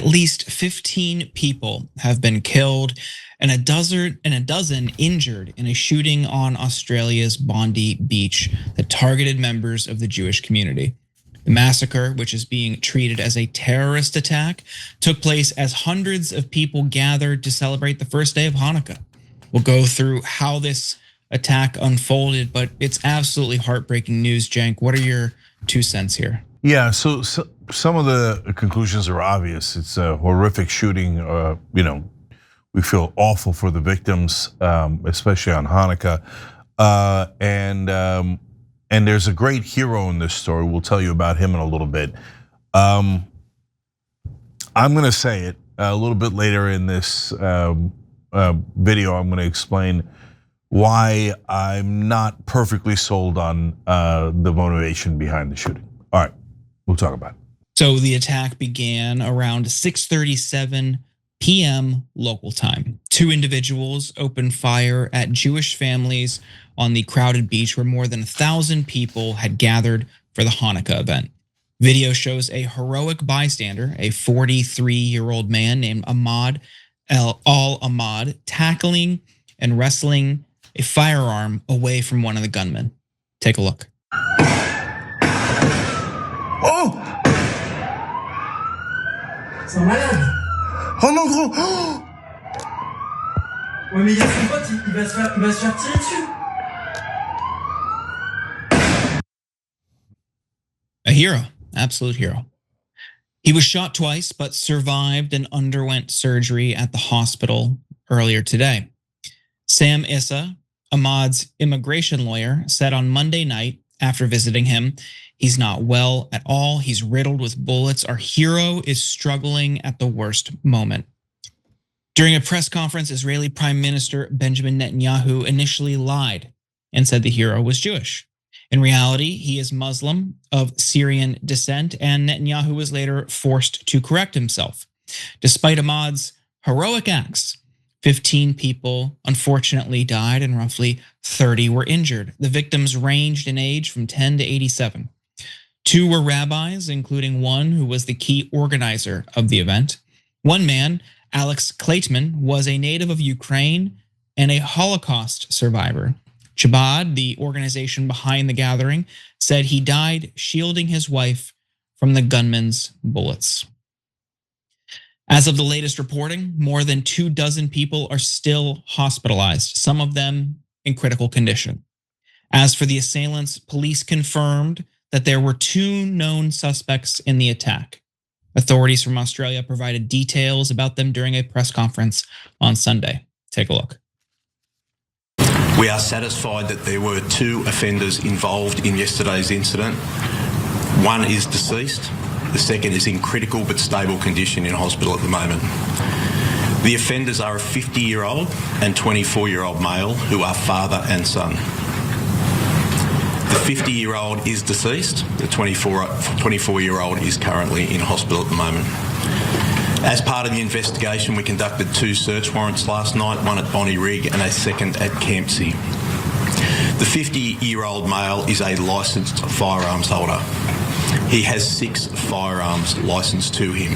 At least 15 people have been killed and a dozen injured in a shooting on Australia's Bondi Beach that targeted members of the Jewish community. The massacre, which is being treated as a terrorist attack, took place as hundreds of people gathered to celebrate the first day of Hanukkah. We'll go through how this attack unfolded, but it's absolutely heartbreaking news, Cenk. What are your 2 cents here? Yeah, so some of the conclusions are obvious. It's a horrific shooting. We feel awful for the victims, especially on Hanukkah. And there's a great hero in this story. We'll tell you about him in a little bit. I'm going to say it a little bit later in this video. I'm going to explain why I'm not perfectly sold on the motivation behind the shooting. All right, we'll talk about it. So the attack began around 6:37 p.m. local time. 2 individuals opened fire at Jewish families on the crowded beach where more than 1,000 people had gathered for the Hanukkah event. Video shows a heroic bystander, a 43-year-old man named Ahmad Ahmad, tackling and wrestling a firearm away from one of the gunmen. Take a look. Oh! C'est un malade. Oh non, gros! Ouais, mais il y a son pote, il va se faire tirer dessus. A hero, absolute hero. He was shot twice, but survived and underwent surgery at the hospital earlier today. Sam Issa, Ahmad's immigration lawyer, said on Monday night after visiting him, he's not well at all. He's riddled with bullets. Our hero is struggling at the worst moment. During a press conference, Israeli Prime Minister Benjamin Netanyahu initially lied and said the hero was Jewish. In reality, he is Muslim of Syrian descent, and Netanyahu was later forced to correct himself. Despite Ahmad's heroic acts, 15 people unfortunately died and roughly 30 were injured. The victims ranged in age from 10 to 87. 2 were rabbis, including one who was the key organizer of the event. One man, Alex Kleitman, was a native of Ukraine and a Holocaust survivor. Chabad, the organization behind the gathering, said he died shielding his wife from the gunman's bullets. As of the latest reporting, more than 24 people are still hospitalized, some of them in critical condition. As for the assailants, police confirmed that there were 2 known suspects in the attack. Authorities from Australia provided details about them during a press conference on Sunday. Take a look. We are satisfied that there were 2 offenders involved in yesterday's incident. One is deceased. The second is in critical but stable condition in hospital at the moment. The offenders are a 50-year-old and 24-year-old male who are father and son. The 50-year-old is deceased. The 24-year-old is currently in hospital at the moment. As part of the investigation, we conducted 2 search warrants last night, one at Bonnie Rig and a second at Campsie. The 50-year-old male is a licensed firearms holder. He has 6 firearms licensed to him.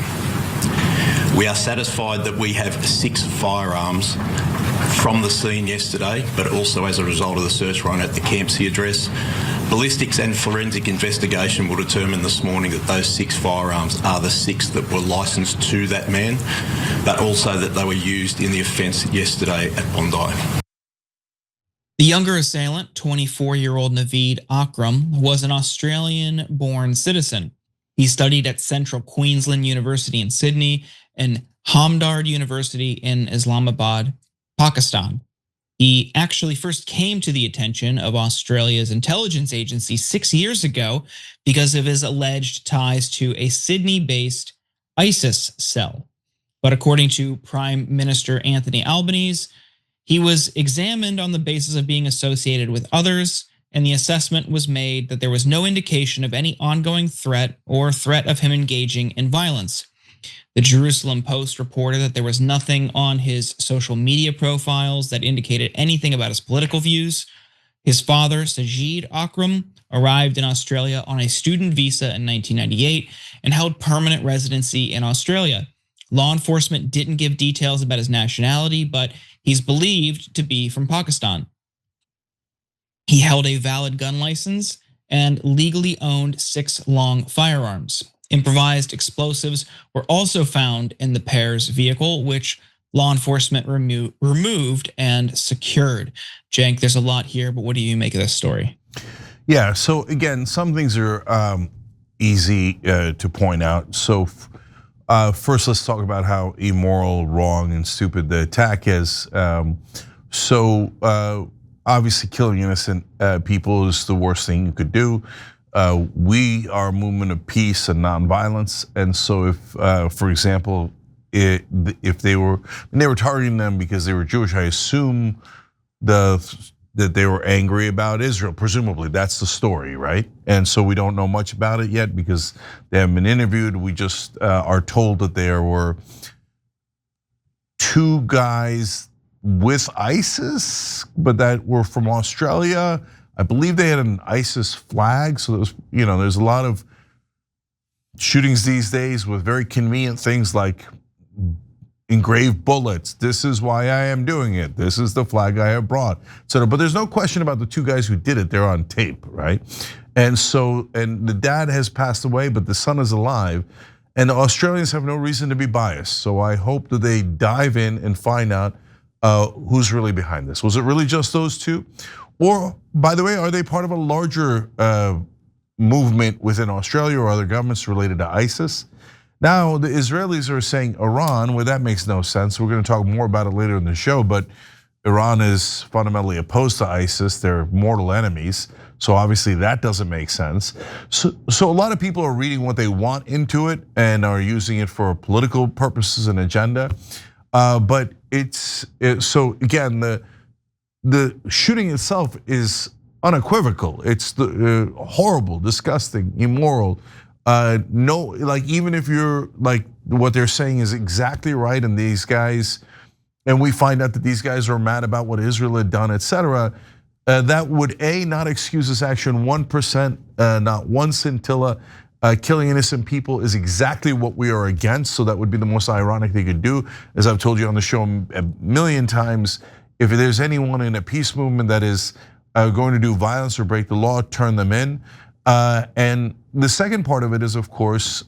We are satisfied that we have 6 firearms from the scene yesterday, but also as a result of the search warrant at the Campsie address. Ballistics and forensic investigation will determine this morning that those 6 firearms are the 6 that were licensed to that man, but also that they were used in the offence yesterday at Bondi. The younger assailant, 24-year-old Naveed Akram, was an Australian-born citizen. He studied at Central Queensland University in Sydney and Hamdard University in Islamabad, Pakistan. He actually first came to the attention of Australia's intelligence agency 6 years ago because of his alleged ties to a Sydney-based ISIS cell. But according to Prime Minister Anthony Albanese, he was examined on the basis of being associated with others, and the assessment was made that there was no indication of any ongoing threat or threat of him engaging in violence. The Jerusalem Post reported that there was nothing on his social media profiles that indicated anything about his political views. His father, Sajid Akram, arrived in Australia on a student visa in 1998 and held permanent residency in Australia. Law enforcement didn't give details about his nationality, but he's believed to be from Pakistan. He held a valid gun license and legally owned 6 long firearms. Improvised explosives were also found in the pair's vehicle, which law enforcement removed and secured. Cenk, there's a lot here, but what do you make of this story? Yeah, so again, some things are easy to point out. So first, let's talk about how immoral, wrong, and stupid the attack is. Obviously, killing innocent people is the worst thing you could do. We are a movement of peace and nonviolence, and so if, for example, if they were targeting them because they were Jewish, I assume that they were angry about Israel. Presumably, that's the story, right? And so we don't know much about it yet because they haven't been interviewed. We just are told that there were 2 guys with ISIS, but that were from Australia. I believe they had an ISIS flag, so there's a lot of shootings these days with very convenient things like engraved bullets. This is why I am doing it. This is the flag I have brought, etc. But there's no question about the 2 guys who did it. They're on tape, right? And the dad has passed away, but the son is alive. And the Australians have no reason to be biased. So I hope that they dive in and find out who's really behind this. Was it really just those 2? Or, by the way, are they part of a larger movement within Australia or other governments related to ISIS? Now, the Israelis are saying Iran, well, that makes no sense. We're going to talk more about it later in the show, but Iran is fundamentally opposed to ISIS. They're mortal enemies. So obviously that doesn't make sense. So a lot of people are reading what they want into it and are using it for political purposes and agenda. But so again, the shooting itself is unequivocal. It's horrible, disgusting, immoral. Even if you're like what they're saying is exactly right, and these guys, and we find out that these guys are mad about what Israel had done, etc. That would not excuse this action 1%, not one scintilla. Killing innocent people is exactly what we are against. So that would be the most ironic they could do. As I've told you on the show a million times, if there's anyone in a peace movement that is going to do violence or break the law, turn them in. And the second part of it is, of course,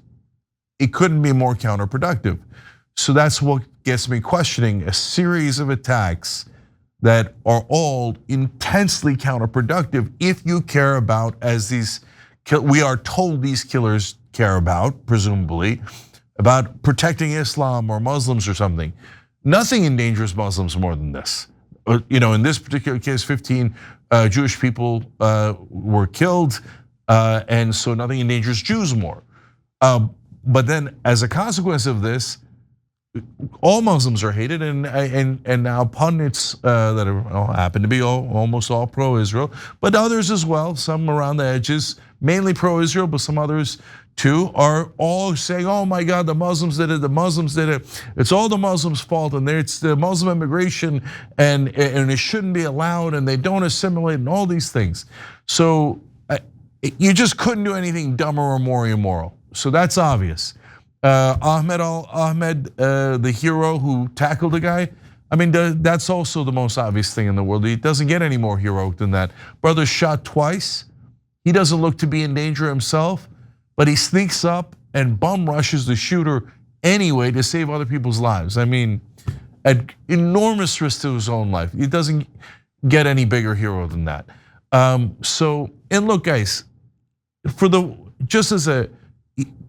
it couldn't be more counterproductive. So that's what gets me questioning a series of attacks that are all intensely counterproductive if you care about, we are told these killers care about, presumably, about protecting Islam or Muslims or something. Nothing endangers Muslims more than this. In this particular case, 15 Jewish people were killed, and so nothing endangers Jews more. But then, as a consequence of this, all Muslims are hated, and now pundits that happen to be almost all pro-Israel, but others as well, some around the edges, mainly pro-Israel, but some others too, are all saying, "Oh my God, the Muslims did it. The Muslims did it. It's all the Muslims' fault, and it's the Muslim immigration, and it shouldn't be allowed, and they don't assimilate, and all these things." So you just couldn't do anything dumber or more immoral. So that's obvious. Ahmed Ahmed, the hero who tackled the guy, I mean, that's also the most obvious thing in the world. It doesn't get any more heroic than that. Brother shot twice. He doesn't look to be in danger himself, but he sneaks up and bum rushes the shooter anyway to save other people's lives. I mean, at enormous risk to his own life. It doesn't get any bigger hero than that. And look, guys, just as a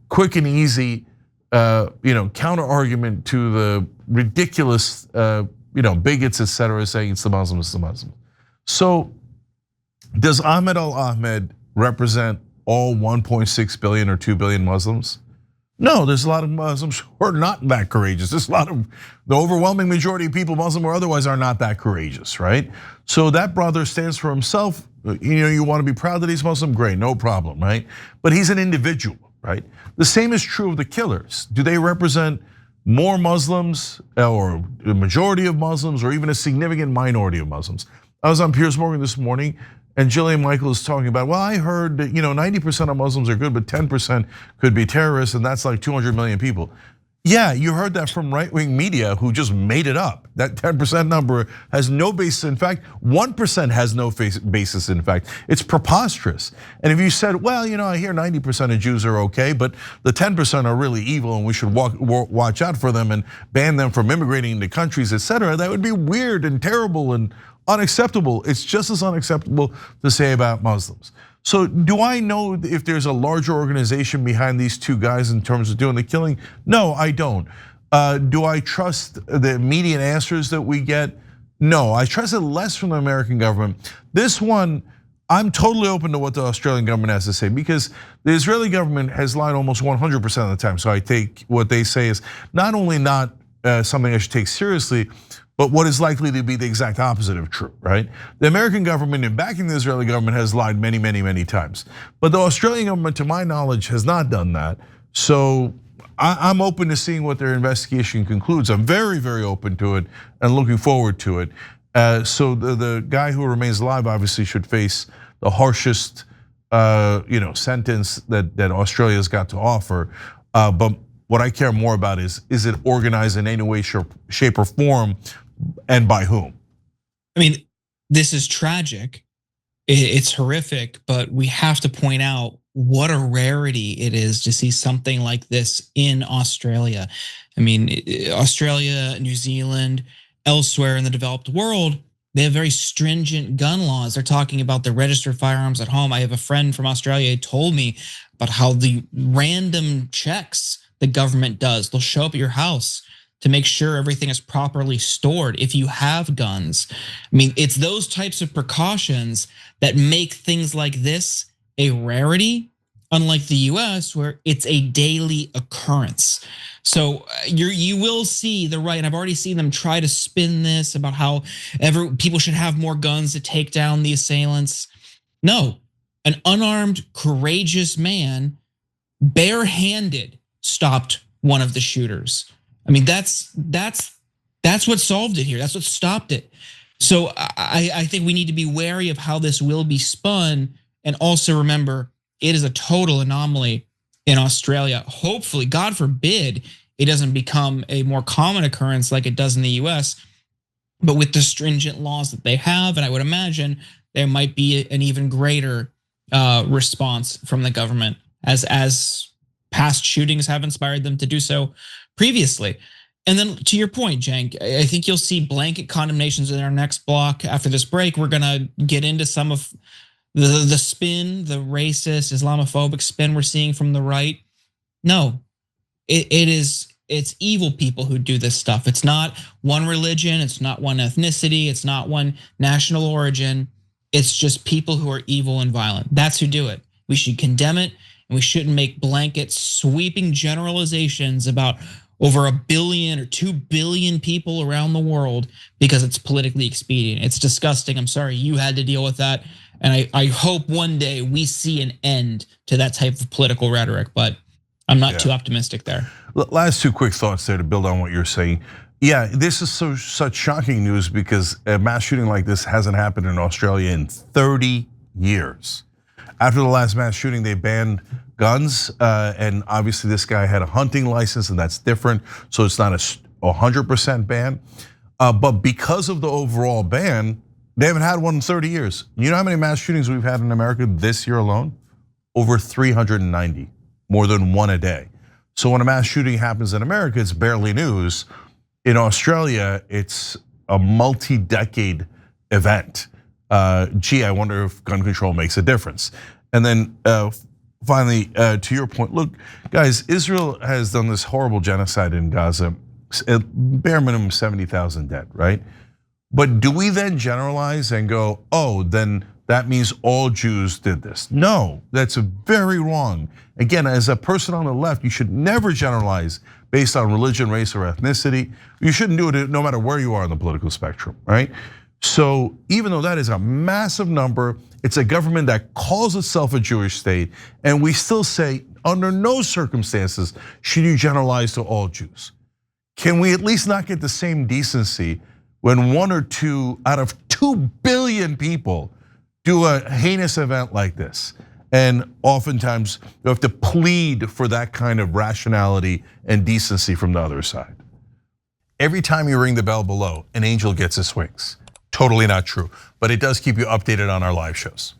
quick and easy counter argument to the ridiculous bigots, etc., saying it's the Muslims, So does Ahmed al-Ahmed represent all 1.6 billion or 2 billion Muslims? No, there's a lot of Muslims who are not that courageous. There's a lot of, the overwhelming majority of people, Muslim or otherwise, are not that courageous, right? So that brother stands for himself. You want to be proud that he's Muslim, great, no problem, right? But he's an individual, right? The same is true of the killers. Do they represent more Muslims or a majority of Muslims or even a significant minority of Muslims? I was on Piers Morgan this morning and Gillian Michael is talking about, well, I heard that 90% of Muslims are good, but 10% could be terrorists, and that's like 200 million people. Yeah, you heard that from right-wing media who just made it up. That 10% number has no basis. In fact, 1% has no basis. In fact, it's preposterous. And if you said, well, I hear 90% of Jews are okay, but the 10% are really evil and we should watch out for them and ban them from immigrating into countries, etc., that would be weird and terrible and unacceptable. It's just as unacceptable to say about Muslims. So do I know if there's a larger organization behind these two guys in terms of doing the killing? No, I don't. Do I trust the immediate answers that we get? No, I trust it less from the American government. This one, I'm totally open to what the Australian government has to say because the Israeli government has lied almost 100% of the time. So I take what they say is not only not something I should take seriously, but what is likely to be the exact opposite of true, right? The American government in backing the Israeli government has lied many, many, many times. But the Australian government, to my knowledge, has not done that. So I'm open to seeing what their investigation concludes. I'm very, very open to it and looking forward to it. So the guy who remains alive obviously should face the harshest sentence that Australia's got to offer. But what I care more about is it organized in any way, shape, or form, and by whom? I mean, this is tragic. It's horrific, but we have to point out what a rarity it is to see something like this in Australia. I mean, Australia, New Zealand, elsewhere in the developed world, they have very stringent gun laws. They're talking about the registered firearms at home. I have a friend from Australia who told me about how the random checks the government does. They'll show up at your house to make sure everything is properly stored if you have guns. I mean, it's those types of precautions that make things like this a rarity, unlike the US where it's a daily occurrence. So you will see the right, and I've already seen them try to spin this about how people should have more guns to take down the assailants. No, an unarmed, courageous man, barehanded, stopped one of the shooters. I mean, that's what solved it here. That's what stopped it. So I think we need to be wary of how this will be spun, and also remember it is a total anomaly in Australia. Hopefully, God forbid, it doesn't become a more common occurrence like it does in the US. But with the stringent laws that they have, and I would imagine there might be an even greater response from the government as past shootings have inspired them to do so previously. And then to your point, Cenk, I think you'll see blanket condemnations in our next block. After this break, we're gonna get into some of the spin, the racist, Islamophobic spin we're seeing from the right. No, it's evil people who do this stuff. It's not one religion, it's not one ethnicity, it's not one national origin. It's just people who are evil and violent. That's who do it. We should condemn it, and we shouldn't make blanket sweeping generalizations about over 1 billion or 2 billion people around the world because it's politically expedient. It's disgusting. I'm sorry you had to deal with that. And I hope one day we see an end to that type of political rhetoric, but I'm not too optimistic there. Last two quick thoughts there to build on what you're saying. Yeah, this is such shocking news because a mass shooting like this hasn't happened in Australia in 30 years. After the last mass shooting, they banned guns, and obviously this guy had a hunting license, and that's different. So it's not a 100% ban, but because of the overall ban, they haven't had one in 30 years. You know how many mass shootings we've had in America this year alone? Over 390, more than one a day. So when a mass shooting happens in America, it's barely news. In Australia, it's a multi-decade event. Gee, I wonder if gun control makes a difference. And then finally, to your point, look, guys, Israel has done this horrible genocide in Gaza, bare minimum 70,000 dead, right? But do we then generalize and go, oh, then that means all Jews did this? No, that's very wrong. Again, as a person on the left, you should never generalize based on religion, race, or ethnicity. You shouldn't do it no matter where you are on the political spectrum, right? So even though that is a massive number, it's a government that calls itself a Jewish state, and we still say under no circumstances should you generalize to all Jews. Can we at least not get the same decency when 1 or 2 out of 2 billion people do a heinous event like this? And oftentimes you have to plead for that kind of rationality and decency from the other side. Every time you ring the bell below, an angel gets his wings. Totally not true, but it does keep you updated on our live shows.